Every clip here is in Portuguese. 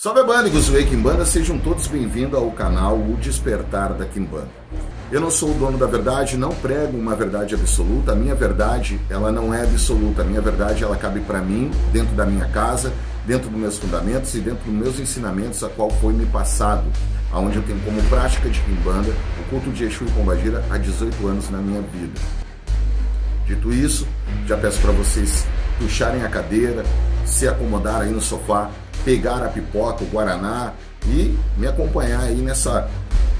Salve a banda, Josué Quimbanda, sejam todos bem-vindos ao canal O Despertar da Quimbanda. Eu não sou o dono da verdade, não prego uma verdade absoluta, a minha verdade ela não é absoluta, a minha verdade ela cabe para mim, dentro da minha casa, dentro dos meus fundamentos e dentro dos meus ensinamentos, a qual foi me passado, onde eu tenho como prática de Quimbanda o culto de Exu e Pombagira há 18 anos na minha vida. Dito isso, já peço para vocês puxarem a cadeira, se acomodar aí no sofá, pegar a pipoca, o guaraná e me acompanhar aí nessa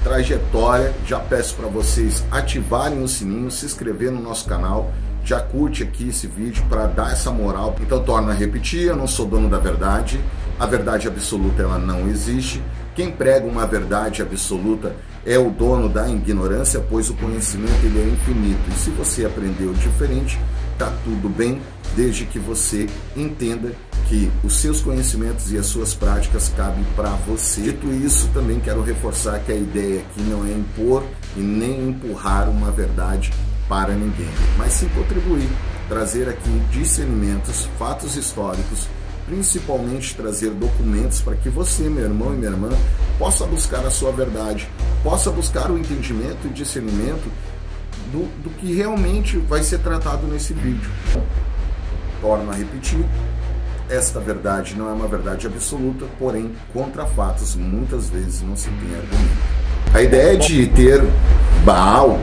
trajetória. Já peço para vocês ativarem o sininho, se inscrever no nosso canal, já curte aqui esse vídeo para dar essa moral. Então torno a repetir, eu não sou dono da verdade, a verdade absoluta ela não existe. Quem prega uma verdade absoluta é o dono da ignorância, pois o conhecimento ele é infinito. E se você aprendeu diferente, tá tudo bem, desde que você entenda que os seus conhecimentos e as suas práticas cabem para você. Dito isso, também quero reforçar que a ideia aqui não é impor e nem empurrar uma verdade para ninguém, mas sim contribuir, trazer aqui discernimentos, fatos históricos, principalmente trazer documentos para que você, meu irmão e minha irmã, possa buscar a sua verdade, possa buscar o entendimento e discernimento do que realmente vai ser tratado nesse vídeo. Torno a repetir, esta verdade não é uma verdade absoluta, porém, contra fatos, muitas vezes não se tem argumento. A ideia de ter Baal,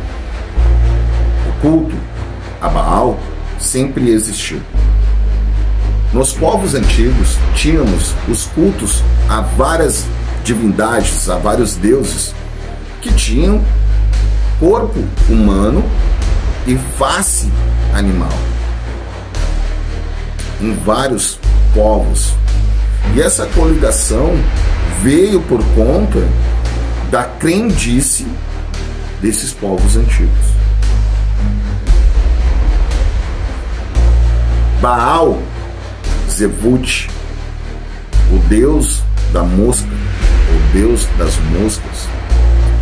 o culto a Baal, sempre existiu. Nos povos antigos, tínhamos os cultos a várias divindades, a vários deuses, que tinham corpo humano e face animal. Em vários povos. E essa coligação veio por conta da crendice desses povos antigos. Baal Zevut, o deus da mosca, o deus das moscas,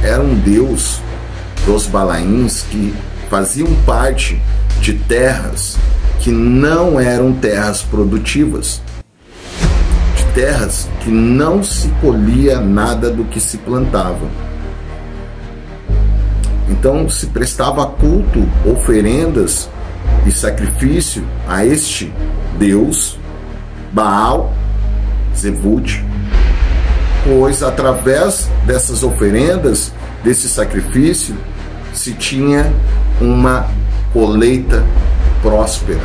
era um deus dos Balaíns que faziam parte de terras que não eram terras produtivas, de terras que não se colhia nada do que se plantava. Então se prestava culto, oferendas e sacrifício a este deus Baal Zevut, pois através dessas oferendas, desse sacrifício, se tinha uma colheita próspera,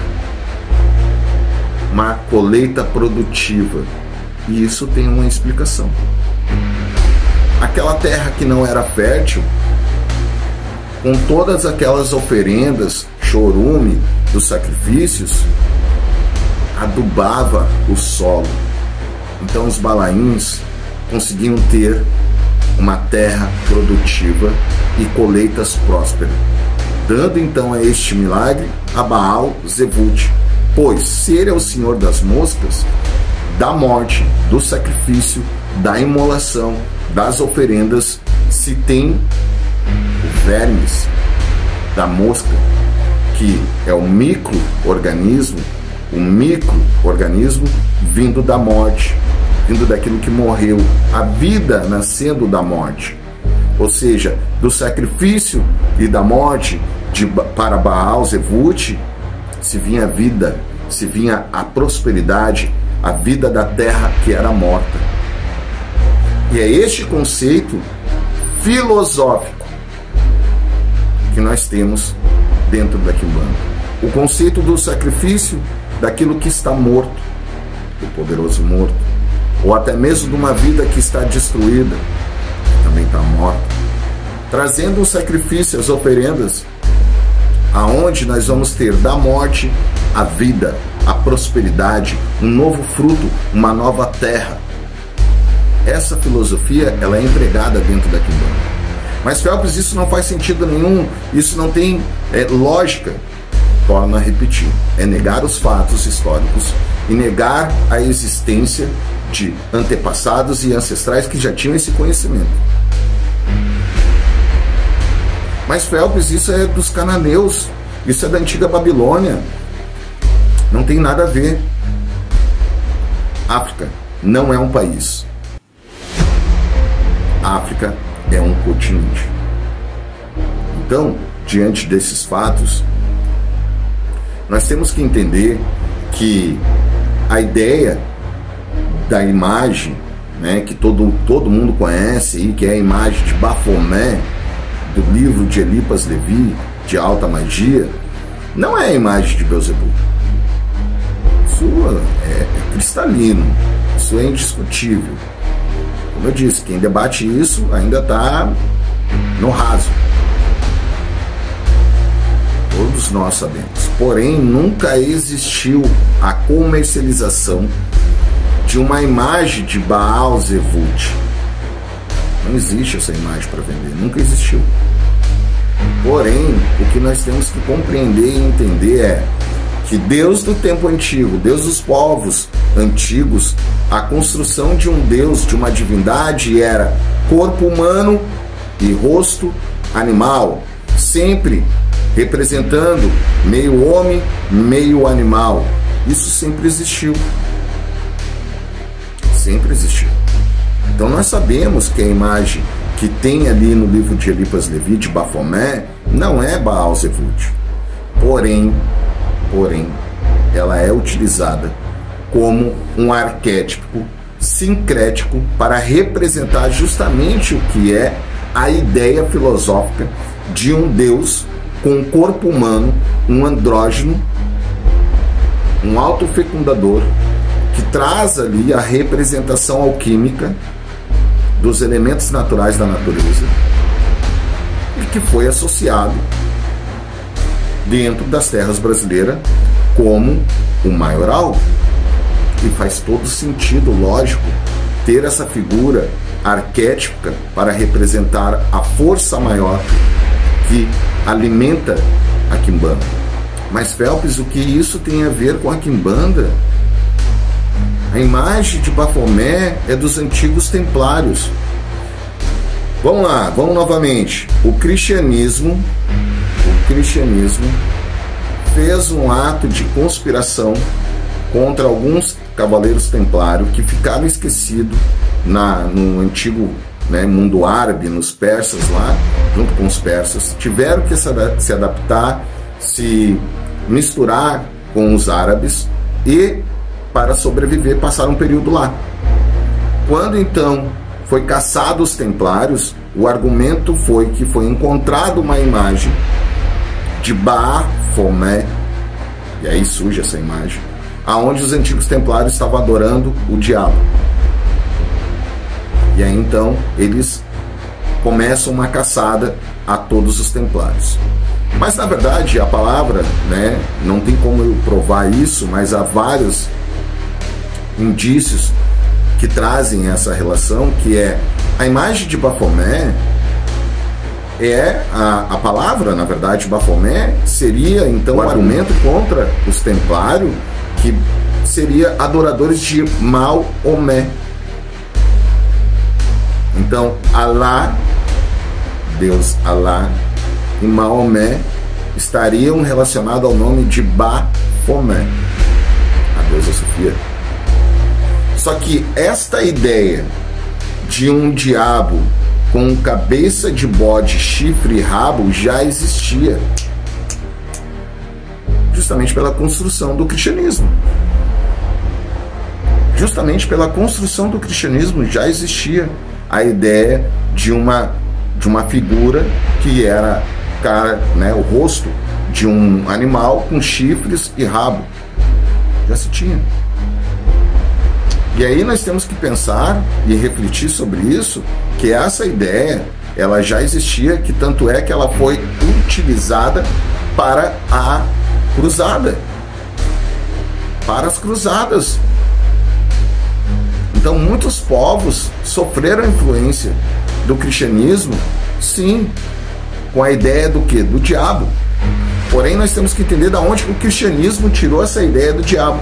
uma colheita produtiva. E isso tem uma explicação. Aquela terra que não era fértil, com todas aquelas oferendas, chorume dos sacrifícios, adubava o solo. Então os Balaíns conseguiam ter uma terra produtiva e colheitas prósperas, dando então a este milagre a Baal Zevut, pois se ele é o senhor das moscas, da morte, do sacrifício, da imolação, das oferendas, se tem o vermes da mosca, que é o micro-organismo vindo da morte, vindo daquilo que morreu, a vida nascendo da morte. Ou seja, do sacrifício e da morte para Baal Zevut, se vinha a vida, se vinha a prosperidade, a vida da terra que era morta. E é este conceito filosófico que nós temos dentro da Quimbanda. O conceito do sacrifício daquilo que está morto, do poderoso morto, ou até mesmo de uma vida que está destruída, que também está morta, trazendo o sacrifício, as oferendas, aonde nós vamos ter da morte a vida, a prosperidade, um novo fruto, uma nova terra. Essa filosofia ela é empregada dentro da Quimbanda. Mas, Felps, isso não faz sentido nenhum, isso não tem lógica. Torno a repetir, é negar os fatos históricos e negar a existência de antepassados e ancestrais que já tinham esse conhecimento. Mas, Felps, isso é dos cananeus, isso é da antiga Babilônia, não tem nada a ver. África não é um país. África é um continente. Então, diante desses fatos, nós temos que entender que a ideia da imagem, né, que todo mundo conhece, e que é a imagem de Baphomet, do livro de Eliphas Levi, de Alta Magia, não é a imagem de Beelzebub. Isso é cristalino, isso é indiscutível. Como eu disse, quem debate isso ainda está no raso. Todos nós sabemos. Porém, nunca existiu a comercialização de uma imagem de Baal Zevut. Não existe essa imagem para vender, nunca existiu. Porém, o que nós temos que compreender e entender é que Deus do tempo antigo, Deus dos povos antigos, a construção de um Deus, de uma divindade, era corpo humano e rosto animal, sempre representando meio homem, meio animal. Isso sempre existiu. Sempre existiu. Então nós sabemos que a imagem que tem ali no livro de Eliphas Levi, de Baphomet, não é Baal Zevut. Porém, ela é utilizada como um arquétipo sincrético para representar justamente o que é a ideia filosófica de um Deus com um corpo humano, um andrógeno, um autofecundador, que traz ali a representação alquímica dos elementos naturais da natureza e que foi associado dentro das terras brasileiras como o maioral. E faz todo sentido, lógico, ter essa figura arquétipica para representar a força maior que alimenta a quimbanda. Mas, Phelps, o que isso tem a ver com a quimbanda? A imagem de Baphomet é dos antigos templários. Vamos lá, vamos novamente. O cristianismo fez um ato de conspiração contra alguns cavaleiros templários que ficaram esquecidos no antigo, né, mundo árabe, nos persas lá, junto com os persas. Tiveram que se adaptar, se misturar com os árabes e, para sobreviver, passaram um período lá. Quando então foi caçado os templários, o argumento foi que foi encontrado uma imagem de Baphomet, e aí surge essa imagem, aonde os antigos templários estavam adorando o diabo. E aí então eles começam uma caçada a todos os templários. Mas na verdade a palavra, né, não tem como eu provar isso, mas há vários indícios que trazem essa relação, que é a imagem de Baphomet é a palavra, na verdade, Baphomet seria então um argumento contra os templários, que seria adoradores de Maomé. Então, Alá, Deus Alá, e Maomé estariam relacionados ao nome de Baphomet, a deusa Sofia. Só que esta ideia de um diabo com cabeça de bode, chifre e rabo já existia, justamente pela construção do cristianismo. Justamente pela construção do cristianismo já existia a ideia de uma figura que era, né, o rosto de um animal com chifres e rabo. Já se tinha. E aí nós temos que pensar e refletir sobre isso, que essa ideia, ela já existia, que tanto é que ela foi utilizada para a cruzada, para as cruzadas. Então muitos povos sofreram a influência do cristianismo, sim, com a ideia do quê? Do diabo. Porém nós temos que entender de onde o cristianismo tirou essa ideia do diabo.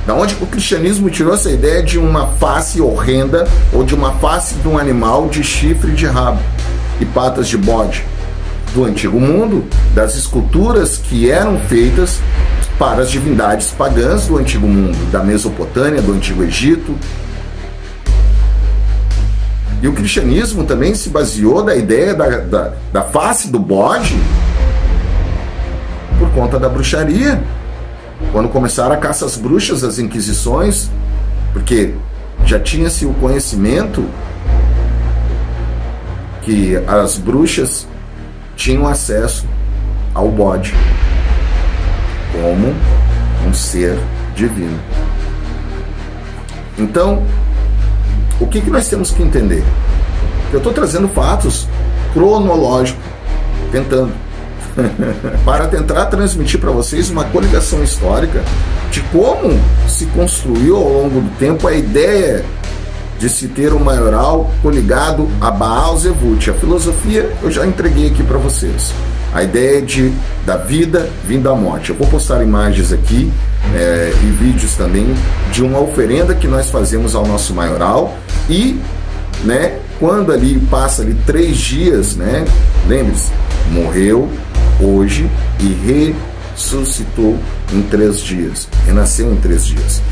Da onde o cristianismo tirou essa ideia de uma face horrenda ou de uma face de um animal de chifre de rabo e patas de bode? Do antigo mundo, das esculturas que eram feitas para as divindades pagãs do antigo mundo, da Mesopotâmia, do antigo Egito. E o cristianismo também se baseou da ideia da face do bode por conta da bruxaria. Quando começaram a caça às bruxas, as inquisições, porque já tinha-se o conhecimento que as bruxas tinham acesso ao bode como um ser divino. Então, o que nós temos que entender? Eu estou trazendo fatos cronológicos, para tentar transmitir para vocês uma coligação histórica de como se construiu ao longo do tempo a ideia de se ter um maioral coligado a Baal Zevut. A filosofia eu já entreguei aqui para vocês. A ideia da vida vindo à morte. Eu vou postar imagens aqui e vídeos também de uma oferenda que nós fazemos ao nosso maioral e, né, quando ali passa ali 3 dias, né, lembre-se, morreu hoje e ressuscitou em 3 dias, renasceu em 3 dias.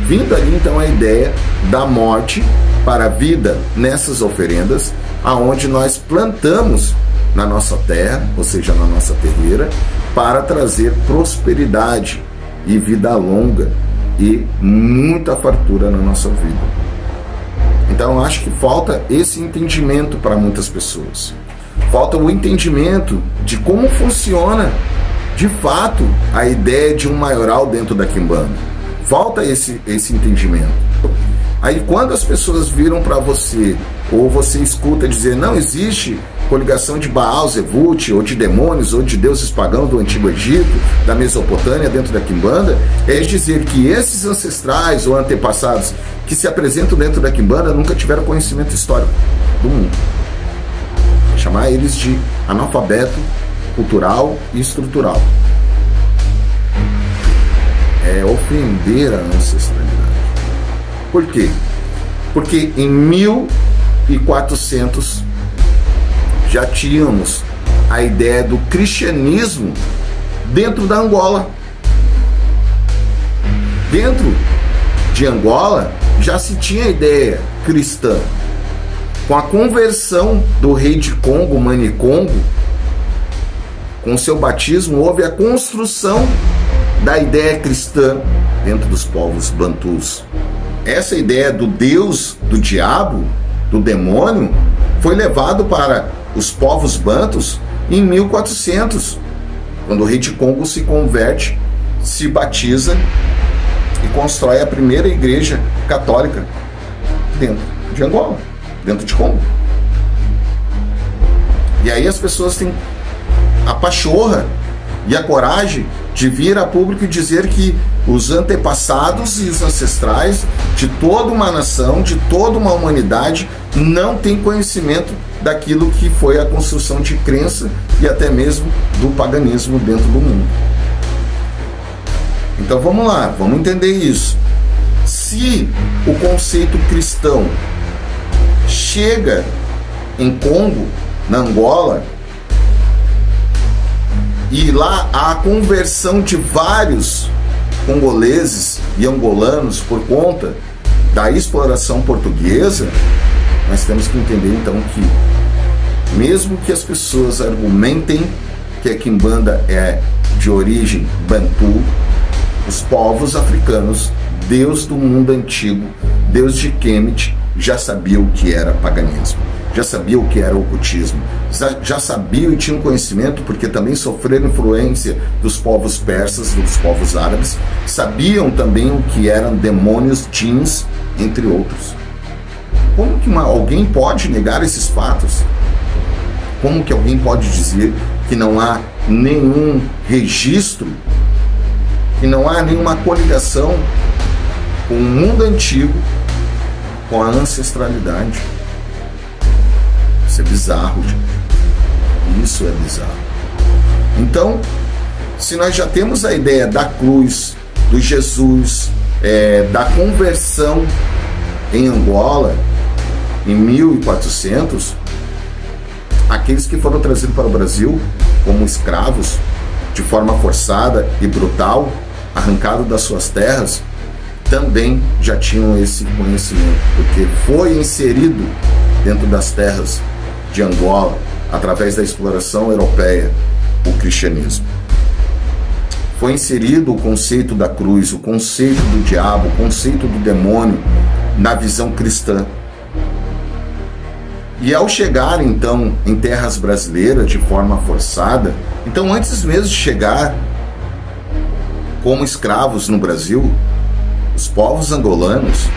Vindo ali então a ideia da morte para a vida nessas oferendas, aonde nós plantamos na nossa terra, ou seja, na nossa terreira, para trazer prosperidade e vida longa e muita fartura na nossa vida. Então eu acho que falta esse entendimento para muitas pessoas. Falta o entendimento de como funciona de fato a ideia de um maioral dentro da quimbanda. Falta esse entendimento. Aí quando as pessoas viram para você, ou você escuta dizer não existe coligação de Baal Zevut, ou de demônios, ou de deuses pagãos do Antigo Egito, da Mesopotâmia dentro da quimbanda, é dizer que esses ancestrais ou antepassados que se apresentam dentro da quimbanda nunca tiveram conhecimento histórico do mundo. Chamar eles de analfabeto cultural e estrutural. É ofender a ancestralidade. Por quê? Porque em 1400 já tínhamos a ideia do cristianismo dentro da Angola. Dentro de Angola já se tinha a ideia cristã. Com a conversão do rei de Congo, Mani Congo, com seu batismo, houve a construção da ideia cristã dentro dos povos bantus. Essa ideia do Deus, do diabo, do demônio, foi levado para os povos bantus em 1400, quando o rei de Congo se converte, se batiza e constrói a primeira igreja católica dentro de Angola, dentro de Congo. E aí as pessoas têm a pachorra e a coragem de vir a público e dizer que os antepassados e os ancestrais de toda uma nação, de toda uma humanidade, não têm conhecimento daquilo que foi a construção de crença e até mesmo do paganismo dentro do mundo. Então vamos lá, vamos entender isso. Se o conceito cristão chega em Congo, na Angola, e lá há a conversão de vários congoleses e angolanos por conta da exploração portuguesa, nós temos que entender então que mesmo que as pessoas argumentem que a quimbanda é de origem bantu, os povos africanos, Deus do mundo antigo, Deus de Kemet, já sabia o que era paganismo, já sabia o que era ocultismo, já sabiam e tinham conhecimento, porque também sofreram influência dos povos persas, dos povos árabes, sabiam também o que eram demônios, djinns, entre outros. Como que alguém pode negar esses fatos? Como que alguém pode dizer que não há nenhum registro, que não há nenhuma coligação com o mundo antigo, com a ancestralidade? Isso é bizarro, gente. Isso é bizarro. Então, se nós já temos a ideia da cruz, do Jesus, da conversão em Angola, em 1400, aqueles que foram trazidos para o Brasil como escravos, de forma forçada e brutal, arrancados das suas terras, também já tinham esse conhecimento, porque foi inserido dentro das terras de Angola, através da exploração europeia, o cristianismo. Foi inserido o conceito da cruz, o conceito do diabo, o conceito do demônio na visão cristã. E ao chegar então em terras brasileiras de forma forçada, então antes mesmo de chegar como escravos no Brasil, os povos angolanos,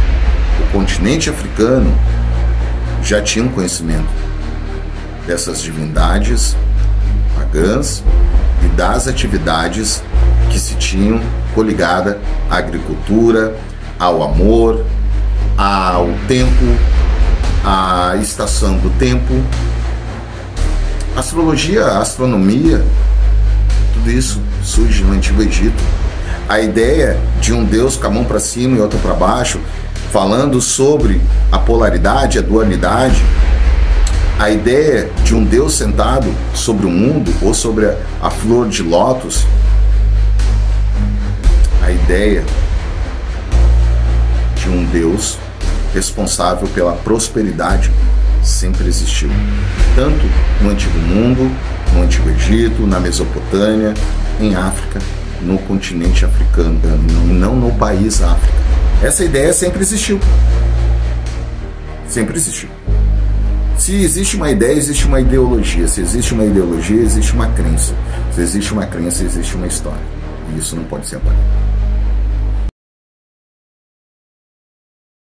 o continente africano, já tinham conhecimento dessas divindades pagãs e das atividades que se tinham coligada à agricultura, ao amor, ao tempo, à estação do tempo, astrologia, astronomia, tudo isso surge no Antigo Egito. A ideia de um Deus com a mão para cima e outra para baixo, falando sobre a polaridade, a dualidade, a ideia de um Deus sentado sobre o mundo ou sobre a flor de lótus, a ideia de um Deus responsável pela prosperidade sempre existiu, tanto no Antigo Mundo, no Antigo Egito, na Mesopotâmia, em África, no continente africano, e não no país África. Essa ideia sempre existiu. Sempre existiu. Se existe uma ideia, existe uma ideologia. Se existe uma ideologia, existe uma crença. Se existe uma crença, existe uma história. E isso não pode ser apagado.